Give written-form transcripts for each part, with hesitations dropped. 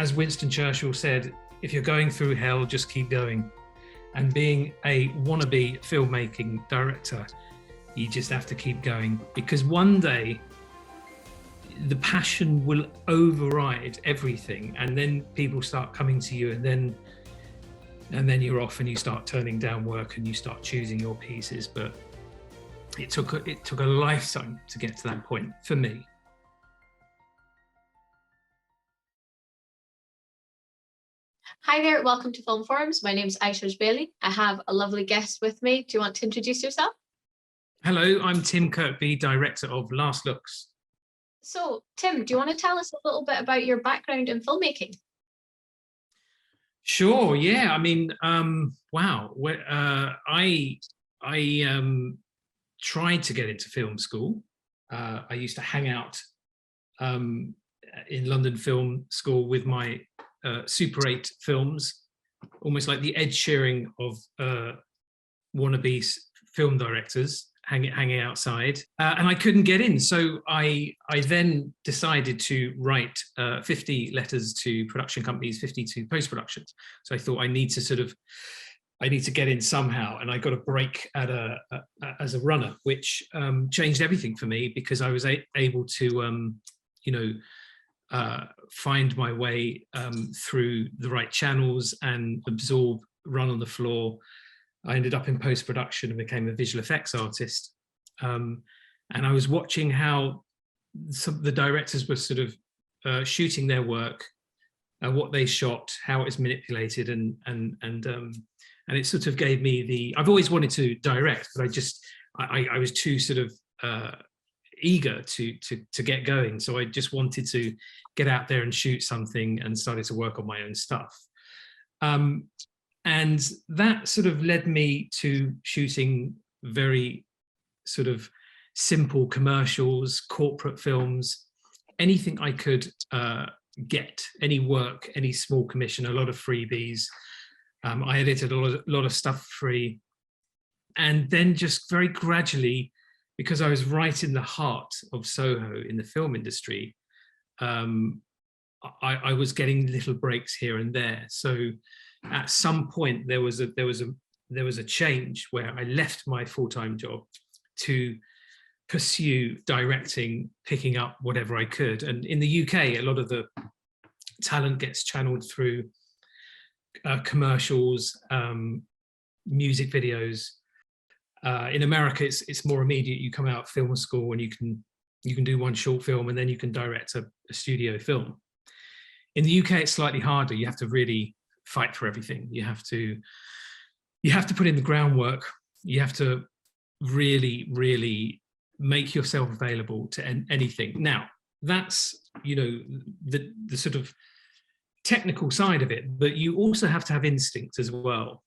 as Winston Churchill said, if you're going through hell, just keep going. And being a wannabe filmmaking director, you just have to keep going, because one day the passion will override everything, and then people start coming to you, and then you're off and you start turning down work and you start choosing your pieces. But it took a lifetime to get to that point for me. Hi there, welcome to Film Forums. My name's Aisha Bailey. I have a lovely guest with me. Do you want to introduce yourself? Hello, I'm Tim Kirkby, director of Last Looks. So, Tim, do you want to tell us a little bit about your background in filmmaking? Sure, yeah. I mean, wow. I tried to get into film school. I used to hang out in London Film School with my Super 8 films, almost like the Ed Sheeran of wannabe film directors, hanging outside, and I couldn't get in. So I then decided to write 50 letters to production companies, 50 to post-production. So I thought I need to get in somehow, and I got a break as a runner, which changed everything for me, because I was able to find my way through the right channels and absorb, run on the floor. I ended up in post-production and became a visual effects artist. And I was watching how the directors were sort of shooting their work, what they shot, how it was manipulated, and it sort of gave me I've always wanted to direct, but I was too sort of eager to get going. So I just wanted to get out there and shoot something, and started to work on my own stuff. And that sort of led me to shooting very sort of simple commercials, corporate films, anything I could get, any work, any small commission, a lot of freebies. I edited a lot of stuff free. And then just very gradually, because I was right in the heart of Soho in the film industry, I was getting little breaks here and there. So at some point there was a change where I left my full-time job to pursue directing, picking up whatever I could. And in the UK, a lot of the talent gets channeled through commercials, music videos. In America, it's more immediate. You come out of film school and you can do one short film, and then you can direct a studio film. In the UK, it's slightly harder. You have to really fight for everything. You have to put in the groundwork. You have to really, really make yourself available to anything. Now, that's, the sort of technical side of it, but you also have to have instinct as well.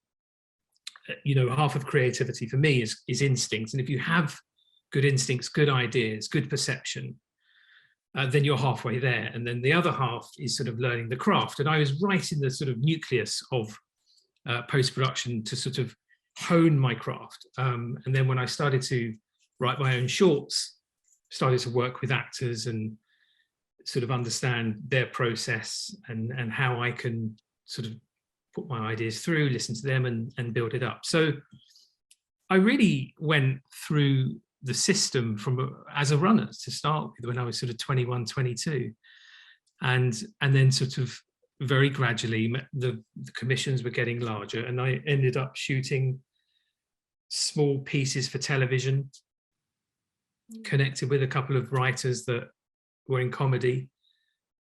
Half of creativity for me is instinct. And if you have good instincts, good ideas, good perception, then you're halfway there. And then the other half is sort of learning the craft. And I was right in the sort of nucleus of post-production to sort of hone my craft. And then when I started to write my own shorts, started to work with actors and sort of understand their process and how I can sort of put my ideas through, listen to them and build it up. So I really went through the system as a runner to start with, when I was sort of 21, 22. And then sort of very gradually the commissions were getting larger, and I ended up shooting small pieces for television, connected with a couple of writers that were in comedy,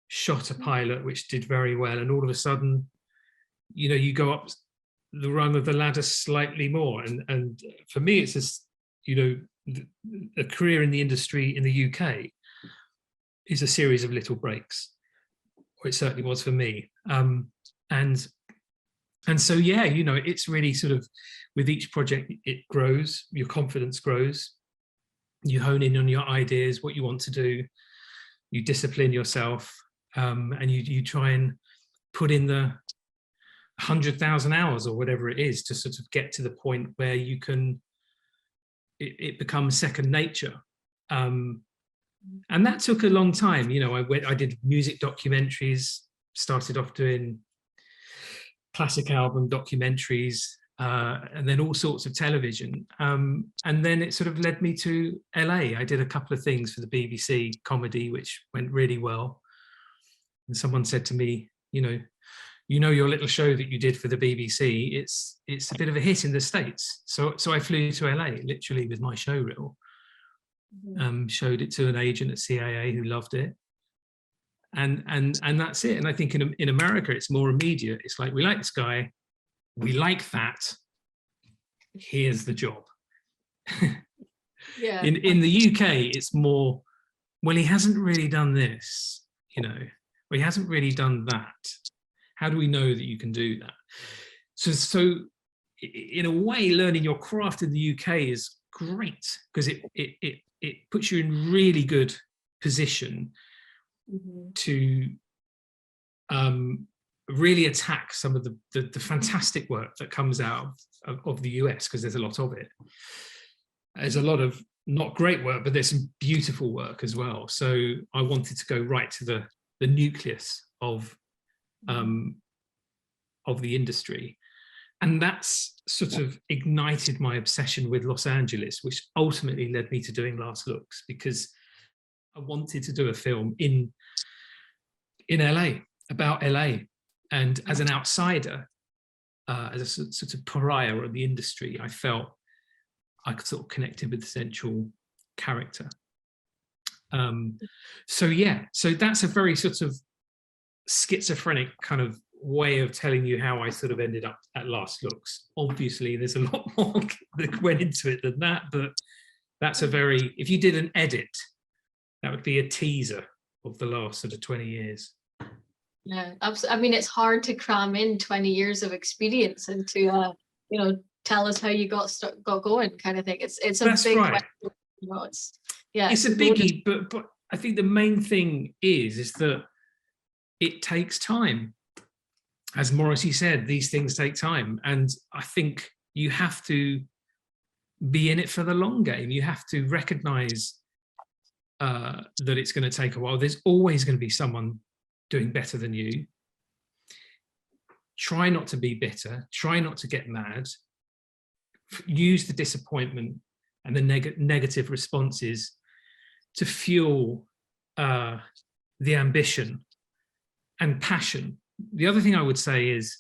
shot a pilot which did very well, and all of a sudden, you go up the rung of the ladder slightly more. And for me, it's just, a career in the industry in the UK is a series of little breaks, or it certainly was for me. And so, yeah, it's really sort of, with each project, it grows, your confidence grows, you hone in on your ideas, what you want to do, you discipline yourself, and you try and put in the 100,000 hours or whatever it is to sort of get to the point where you can, it becomes second nature. And that took a long time. I did music documentaries, started off doing classic album documentaries, and then all sorts of television. And then it sort of led me to LA. I did a couple of things for the BBC comedy, which went really well. And someone said to me, your little show that you did for the BBC, it's a bit of a hit in the States. So I flew to LA literally with my show reel, showed it to an agent at CAA who loved it. And that's it. And I think in America, it's more immediate. It's like, we like this guy, we like that, here's the job. Yeah. In the UK, it's more, well, he hasn't really done this, or he hasn't really done that. How do we know that you can do that? So in a way, learning your craft in the UK is great, because it puts you in really good position to really attack some of the fantastic work that comes out of the US, because there's a lot of it. There's a lot of not great work, but there's some beautiful work as well. So I wanted to go right to the nucleus of the industry. And that's sort of ignited my obsession with Los Angeles, which ultimately led me to doing Last Looks, because I wanted to do a film in LA, about LA. And as an outsider, as a sort of pariah of the industry, I felt I could sort of connect with the central character. So that's a very sort of schizophrenic kind of way of telling you how I sort of ended up at Last Looks. Obviously, there's a lot more that went into it than that, but that's if you did an edit, that would be a teaser of the last sort of 20 years. Yeah, absolutely. I mean, it's hard to cram in 20 years of experience into, tell us how you got going, kind of thing. It's a That's big right. question. It's a biggie, but I think the main thing is that it takes time. As Morrissey said, these things take time, and I think you have to be in it for the long game. You have to recognize that it's going to take a while. There's always going to be someone doing better than you. Try not to be bitter. Try not to get mad. Use the disappointment and the negative responses to fuel the ambition and passion. The other thing I would say is,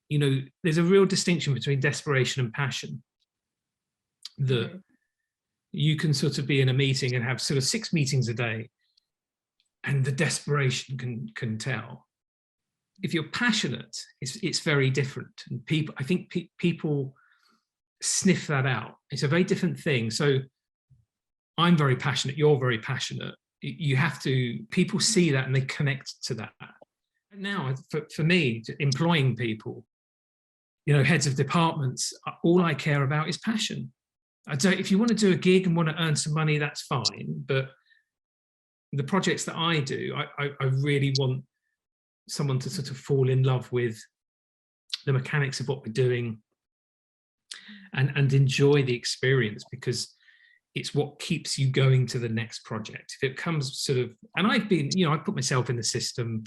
there's a real distinction between desperation and passion. That you can sort of be in a meeting and have sort of 6 meetings a day, and the desperation can tell. If you're passionate, it's very different. And I think people sniff that out. It's a very different thing. So I'm very passionate, you're very passionate. People see that and they connect to that. And now, for me, employing people, heads of departments, all I care about is passion. If you want to do a gig and want to earn some money, that's fine. But the projects that I do, I really want someone to sort of fall in love with the mechanics of what we're doing and enjoy the experience, because it's what keeps you going to the next project. If it comes sort of, and I put myself in the system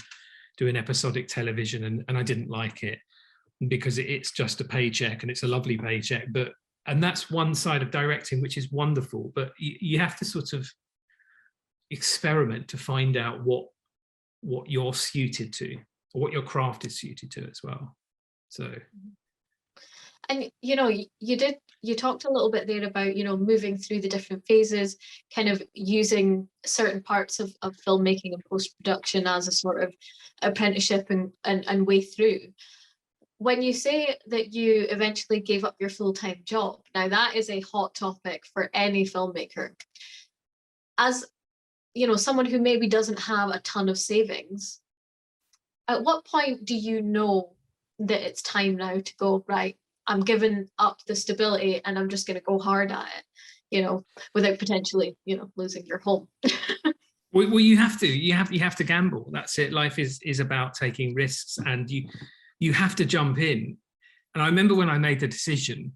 doing episodic television, and I didn't like it because it's just a paycheck, and it's a lovely paycheck. And that's one side of directing, which is wonderful, but you have to sort of experiment to find out what you're suited to, or what your craft is suited to as well. So, and you talked a little bit there about moving through the different phases, kind of using certain parts of filmmaking and post-production as a sort of apprenticeship and way through. When you say that you eventually gave up your full-time job, now that is a hot topic for any filmmaker. As someone who maybe doesn't have a ton of savings, at what point do you know that it's time now to go, right, I'm giving up the stability and I'm just going to go hard at it, without potentially, losing your home? Well, you have to gamble. That's it. Life is about taking risks, and you have to jump in. And I remember when I made the decision,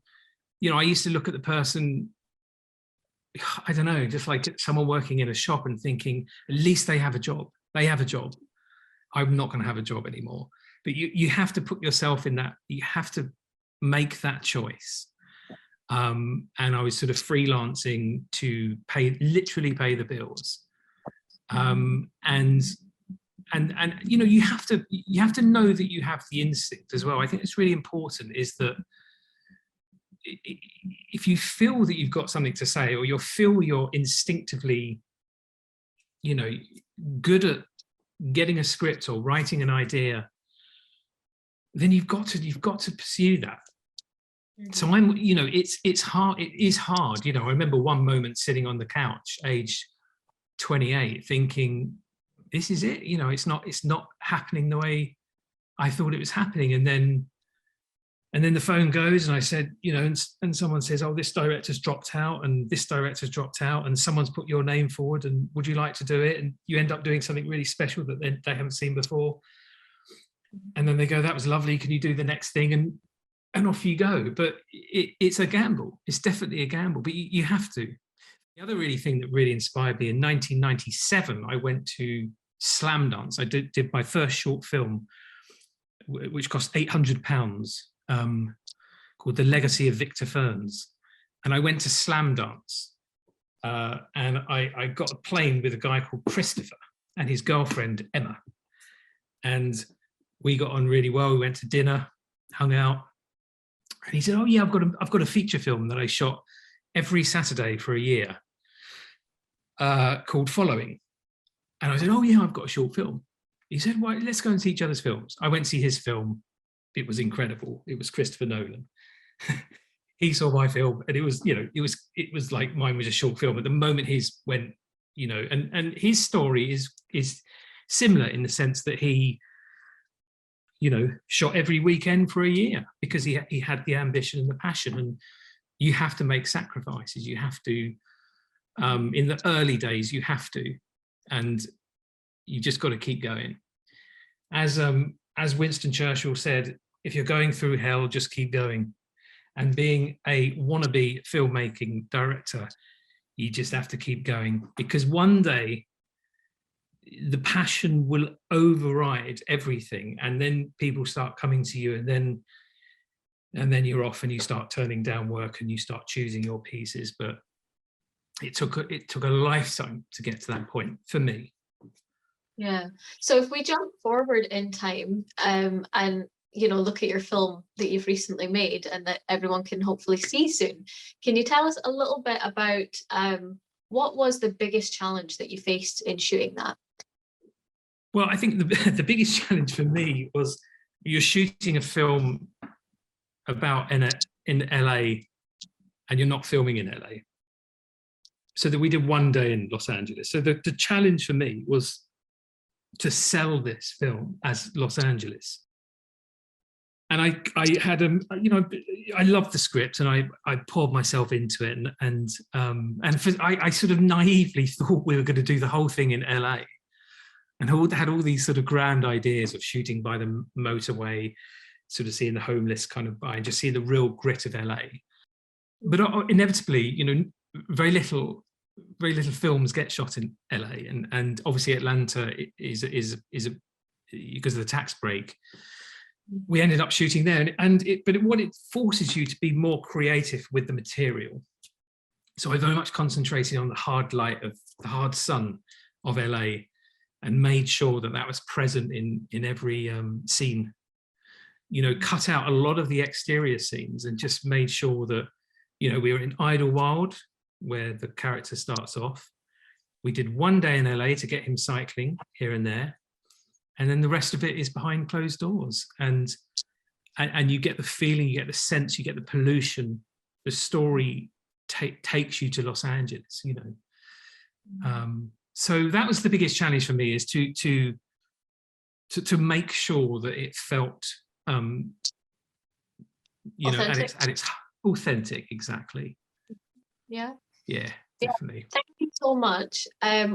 I used to look at the person, I don't know, just like someone working in a shop and thinking, at least they have a job. They have a job. I'm not going to have a job anymore. But you have to put yourself in that, you have to make that choice. And I was sort of freelancing to literally pay the bills. And you know, you have to know that you have the instinct as well. I think it's really important is that if you feel that you've got something to say, or you feel you're instinctively, you know, good at getting a script or writing an idea, then you've got to pursue that. So I'm, you know, it's hard. It is hard. You know, I remember one moment sitting on the couch, age 28, thinking, this is it. You know, it's not happening the way I thought it was happening. And then the phone goes, and I said, you know, and someone says, oh, this director's dropped out, and this director's dropped out, and someone's put your name forward, and would you like to do it? And you end up doing something really special that they haven't seen before. And then they go, that was lovely. Can you do the next thing? And off you go. But it's a gamble. It's definitely a gamble, but you have to. The other really thing that really inspired me, in 1997, I went to Slam Dance. I did my first short film, which cost £800, called The Legacy of Victor Ferns. And I went to Slam Dance, and I got a plane with a guy called Christopher and his girlfriend, Emma. And we got on really well. We went to dinner, hung out. And he said, oh yeah, I've got a feature film that I shot every Saturday for a year, called Following. And I said, oh yeah, I've got a short film. He said, well, let's go and see each other's films. I went to see his film. It was incredible. It was Christopher Nolan. He saw my film, and it was, you know, it was like mine was a short film. At the moment his went, you know, and his story is similar in the sense that he, you know, shot every weekend for a year because he had the ambition and the passion. And you have to make sacrifices. You have to, in the early days, you have to, and you just got to keep going. As Winston Churchill said, if you're going through hell, just keep going. And being a wannabe filmmaking director, you just have to keep going, because one day the passion will override everything, and then people start coming to you, and then you're off and you start turning down work and you start choosing your pieces. But it took a lifetime to get to that point for me. Yeah. So if we jump forward in time, and you know, look at your film that you've recently made and that everyone can hopefully see soon, can you tell us a little bit about what was the biggest challenge that you faced in shooting that? Well, I think the biggest challenge for me was, you're shooting a film about in LA, and you're not filming in LA. So that we did one day in Los Angeles. So the challenge for me was to sell this film as Los Angeles. And I had you know, I loved the script, and I poured myself into it, and I sort of naively thought we were going to do the whole thing in LA, and had all these sort of grand ideas of shooting by the motorway, sort of seeing the homeless kind of by, and just seeing the real grit of LA. But inevitably, you know, very little films get shot in LA, and obviously Atlanta is because of the tax break. We ended up shooting there, but what it forces you to be more creative with the material. So I very much concentrated on the hard light of the hard sun of LA, and made sure that was present in every scene. You know, cut out a lot of the exterior scenes and just made sure that, you know, we were in Idlewild, where the character starts off. We did one day in LA to get him cycling here and there. And then the rest of it is behind closed doors. And you get the feeling, you get the sense, you get the pollution. The story takes you to Los Angeles, you know. So that was the biggest challenge for me, is to make sure that it felt, you know, at its authentic, exactly. Yeah. Yeah, definitely. Thank you so much.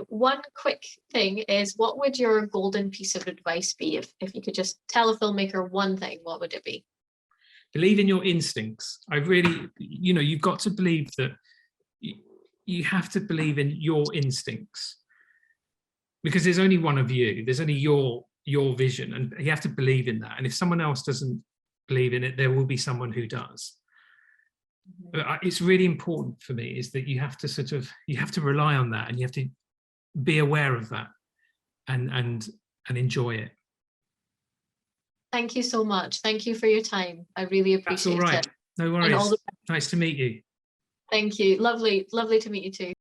One quick thing is, what would your golden piece of advice be if you could just tell a filmmaker one thing? What would it be? Believe in your instincts. I really, you know, you've got to believe that you have to believe in your instincts, because there's only one of you. There's only your your vision, and you have to believe in that. And if someone else doesn't believe in it, there will be someone who does. But it's really important for me is that you have to rely on that, and you have to be aware of that and enjoy it. Thank you so much. Thank you for your time. I really appreciate That's all right. it. No worries. Nice to meet you. Thank you. Lovely to meet you too.